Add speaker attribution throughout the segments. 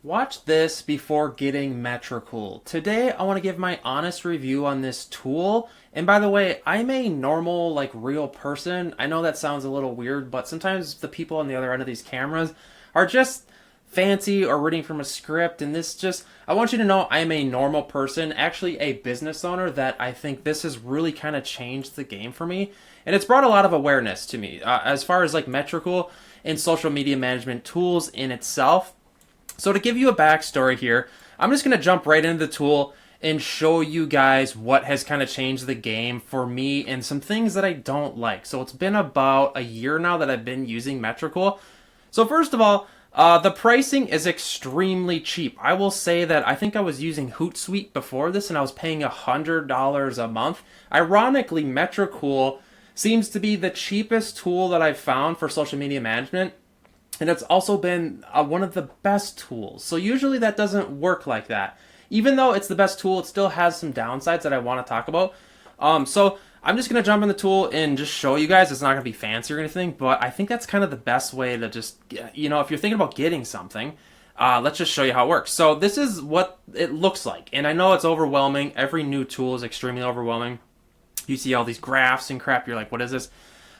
Speaker 1: Watch this before getting Metricool. Today, I want to give my honest review on this tool. And by the way, I'm a normal, real person. I know that sounds a little weird, but sometimes the people on the other end of these cameras are just fancy or reading from a script. And I want you to know I'm a normal person, actually a business owner, that I think this has really kind of changed the game for me. And it's brought a lot of awareness to me as far as Metricool and social media management tools in itself. So to give you a backstory here, I'm just going to jump right into the tool and show you guys what has kind of changed the game for me and some things that I don't like. So it's been about a year now that I've been using Metricool. So first of all, the pricing is extremely cheap. I will say that I think I was using Hootsuite before this and I was paying $100 a month. Ironically, Metricool seems to be the cheapest tool that I've found for social media management. And it's also been one of the best tools. So usually that doesn't work like that. Even though it's the best tool, it still has some downsides that I want to talk about. So I'm just going to jump in the tool and just show you guys. It's not going to be fancy or anything, but I think that's kind of the best way to just, if you're thinking about getting something, let's just show you how it works. So this is what it looks like. And I know it's overwhelming. Every new tool is extremely overwhelming. You see all these graphs and crap. You're like, what is this?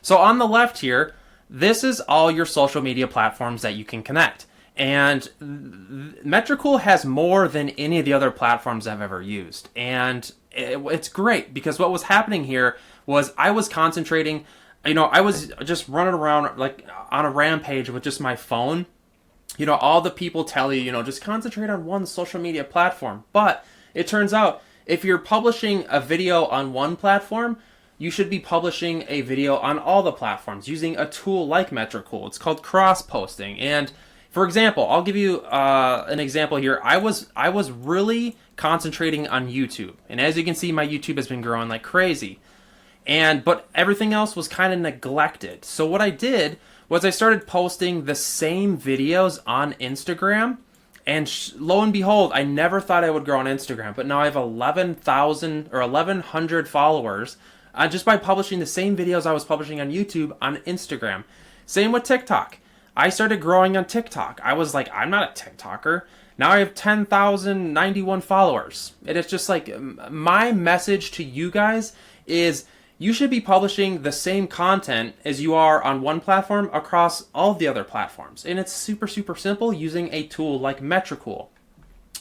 Speaker 1: So on the left here, this is all your social media platforms that you can connect. And Metricool has more than any of the other platforms I've ever used. And it's great because what was happening here was I was concentrating, I was just running around like on a rampage with just my phone. All the people tell you, just concentrate on one social media platform. But it turns out if you're publishing a video on one platform, you should be publishing a video on all the platforms using a tool like Metricool. It's called cross-posting. And for example, I'll give you an example here. I was really concentrating on YouTube. And as you can see, my YouTube has been growing like crazy. But everything else was kind of neglected. So what I did was I started posting the same videos on Instagram. And lo and behold, I never thought I would grow on Instagram. But now I have 11,000 or 1,100 followers just by publishing the same videos I was publishing on YouTube on Instagram. Same with TikTok. I started growing on TikTok. I was like, I'm not a TikToker. Now I have 10,091 followers. And it's just like, my message to you guys is you should be publishing the same content as you are on one platform across all the other platforms. And it's super, super simple using a tool like Metricool.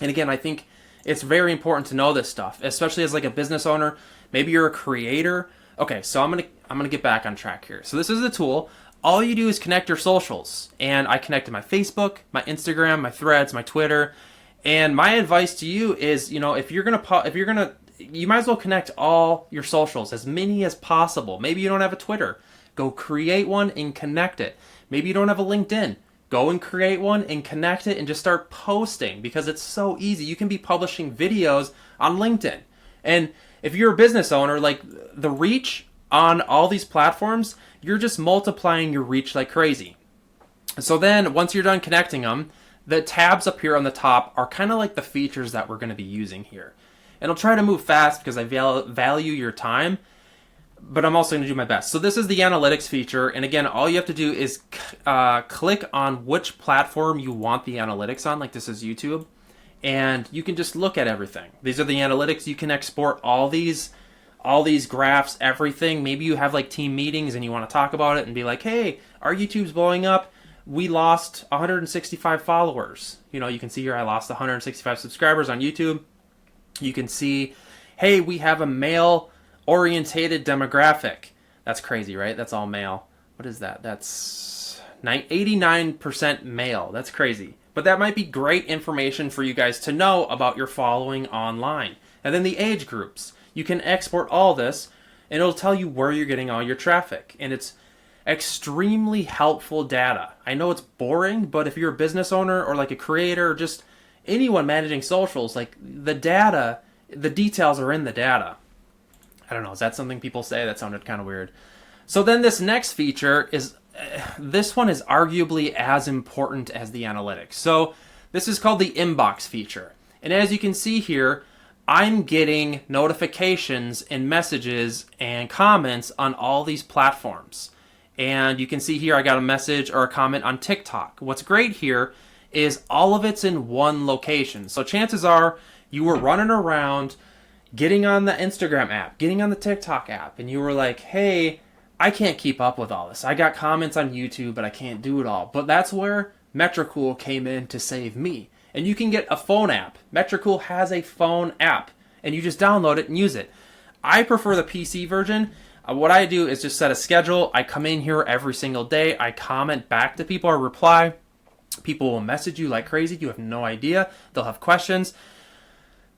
Speaker 1: And again, I think it's very important to know this stuff, especially as a business owner. Maybe you're a creator. Okay, so I'm gonna get back on track here. So this is the tool. All you do is connect your socials, and I connected my Facebook, my Instagram, my Threads, my Twitter. And my advice to you is, if you're gonna, you might as well connect all your socials, as many as possible. Maybe you don't have a Twitter, go create one and connect it. Maybe you don't have a LinkedIn. Go and create one and connect it and just start posting because it's so easy. You can be publishing videos on LinkedIn. And if you're a business owner, the reach on all these platforms, you're just multiplying your reach like crazy. So then once you're done connecting them, the tabs up here on the top are kind of like the features that we're going to be using here. And I'll try to move fast because I value your time, but I'm also going to do my best. So this is the analytics feature. And again, all you have to do is click on which platform you want the analytics on. Like this is YouTube. And you can just look at everything. These are the analytics. You can export all these graphs, everything. Maybe you have team meetings and you want to talk about it and be like, hey, our YouTube's blowing up. We lost 165 followers. You can see here I lost 165 subscribers on YouTube. You can see, hey, we have a male-orientated demographic. That's crazy, right? That's all male. What is that? That's 89% male. That's crazy. But that might be great information for you guys to know about your following online. And then the age groups. You can export all this, and it'll tell you where you're getting all your traffic. And it's extremely helpful data. I know it's boring, but if you're a business owner or a creator or just anyone managing socials, the data, the details are in the data. I don't know, is that something people say? That sounded kind of weird. So then this next feature is, this one is arguably as important as the analytics. So this is called the inbox feature. And as you can see here, I'm getting notifications and messages and comments on all these platforms. And you can see here I got a message or a comment on TikTok. What's great here is all of it's in one location. So chances are you were running around getting on the Instagram app, getting on the TikTok app, and you were like, hey, I can't keep up with all this. I got comments on YouTube, but I can't do it all. But that's where Metricool came in to save me. And you can get a phone app. Metricool has a phone app, and you just download it and use it. I prefer the PC version. What I do is just set a schedule. I come in here every single day. I comment back to people or reply. People will message you like crazy. You have no idea. They'll have questions.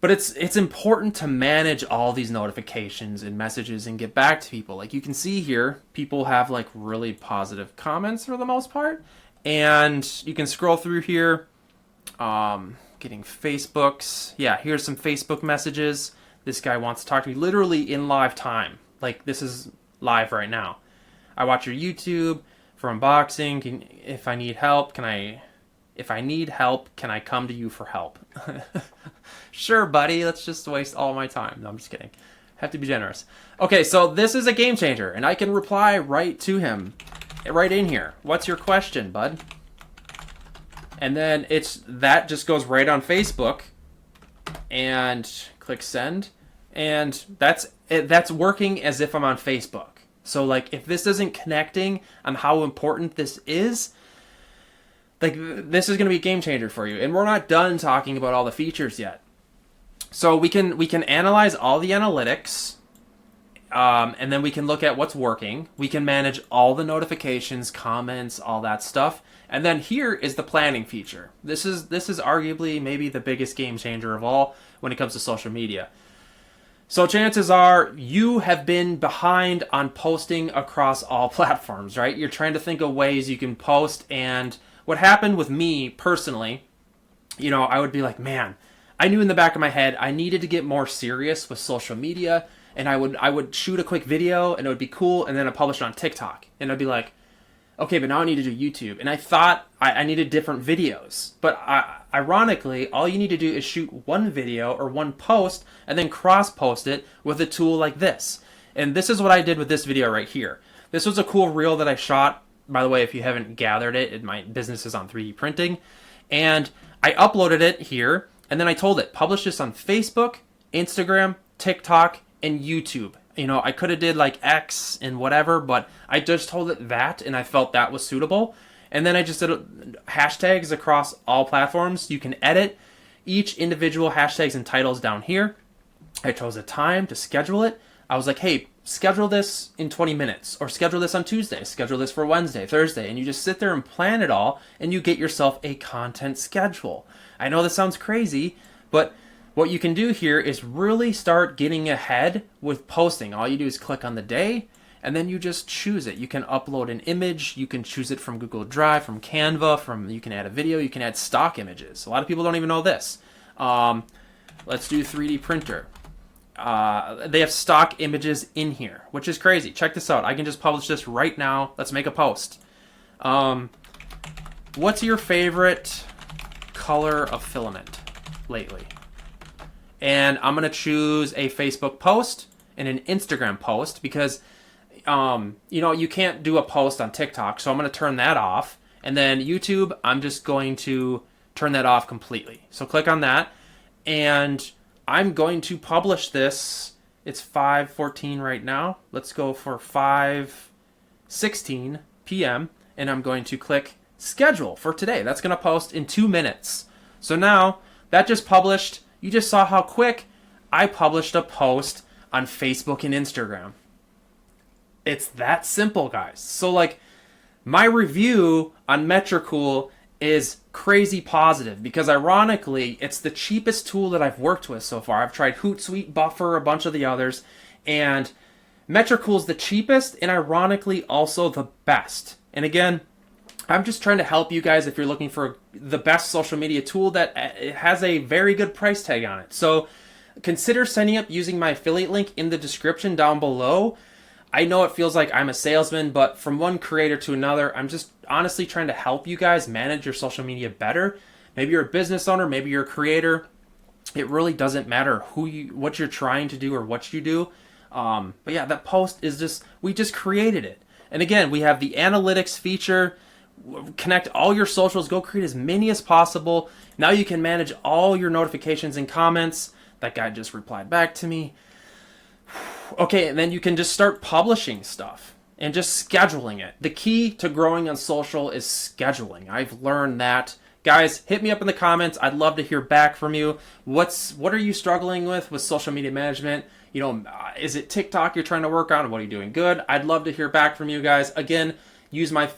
Speaker 1: But it's important to manage all these notifications and messages and get back to people. Like you can see here, people have like really positive comments for the most part. And you can scroll through here, getting Facebooks. Yeah, here's some Facebook messages. This guy wants to talk to me literally in live time. Like this is live right now. I watch your YouTube for unboxing. If I need help, can I come to you for help? Sure, buddy. Let's just waste all my time. No, I'm just kidding. Have to be generous. Okay, so this is a game changer, and I can reply right to him, right in here. What's your question, bud? And then that just goes right on Facebook, and click send, and that's working as if I'm on Facebook. So like, if this isn't connecting on how important this is, like this is going to be a game changer for you. And we're not done talking about all the features yet. So we can analyze all the analytics, and then we can look at what's working. We can manage all the notifications, comments, all that stuff. And then here is the planning feature. This is arguably maybe the biggest game changer of all when it comes to social media. So chances are you have been behind on posting across all platforms, right? You're trying to think of ways you can post, and what happened with me personally, I would be like, man, I knew in the back of my head I needed to get more serious with social media, and I would shoot a quick video and it would be cool, and then I'd publish it on TikTok, and I'd be like, okay, but now I need to do YouTube. And I thought I needed different videos. But ironically, all you need to do is shoot one video or one post and then cross-post it with a tool like this. And this is what I did with this video right here. This was a cool reel that I shot. By the way, if you haven't gathered it, my business is on 3D printing. And I uploaded it here, and then I told it, publish this on Facebook, Instagram, TikTok, and YouTube. I could have did like X and whatever, but I just told it that, and I felt that was suitable. And then I just did hashtags across all platforms. You can edit each individual hashtags and titles down here. I chose a time to schedule it. I was like, hey, schedule this in 20 minutes, or schedule this on Tuesday, schedule this for Wednesday, Thursday, and you just sit there and plan it all, and you get yourself a content schedule. I know this sounds crazy, but what you can do here is really start getting ahead with posting. All you do is click on the day, and then you just choose it. You can upload an image. You can choose it from Google Drive, from Canva, you can add a video. You can add stock images. A lot of people don't even know this. Let's do 3D printer. They have stock images in here, which is crazy. Check this out. I can just publish this right now. Let's make a post. What's your favorite color of filament lately? And I'm going to choose a Facebook post and an Instagram post because, you can't do a post on TikTok. So I'm going to turn that off. And then YouTube, I'm just going to turn that off completely. So click on that. And I'm going to publish this. It's 5:14 right now. Let's go for 5:16 p.m. And I'm going to click schedule for today. That's going to post in 2 minutes. So now that just published. You just saw how quick I published a post on Facebook and Instagram. It's that simple, guys. So like my review on Metricool is crazy positive because ironically, it's the cheapest tool that I've worked with so far. I've tried Hootsuite, Buffer, a bunch of the others, and Metricool is the cheapest and ironically also the best. And again, I'm just trying to help you guys if you're looking for the best social media tool that has a very good price tag on it. So consider signing up using my affiliate link in the description down below. I know it feels like I'm a salesman, but from one creator to another, I'm just honestly trying to help you guys manage your social media better. Maybe you're a business owner, maybe you're a creator. It really doesnn't matter what you're trying to do or what you do. But yeah, that post is we just created it. And again, we have the analytics feature. connect all your socials, go create as many as possible. Now you can manage all your notifications and comments. That guy just replied back to me. Okay, and then you can just start publishing stuff and just scheduling it. The key to growing on social is scheduling. I've learned that. Guys, hit me up in the comments. I'd love to hear back from you. What are you struggling with social media management? You know, is it TikTok you're trying to work on? What are you doing good? I'd love to hear back from you guys. Again, use my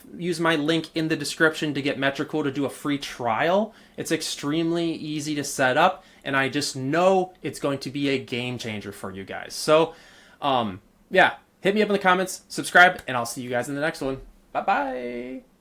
Speaker 1: link in the description to get Metricool to do a free trial. It's extremely easy to set up, and I just know it's going to be a game changer for you guys. So, yeah, hit me up in the comments, subscribe, and I'll see you guys in the next one. Bye-bye.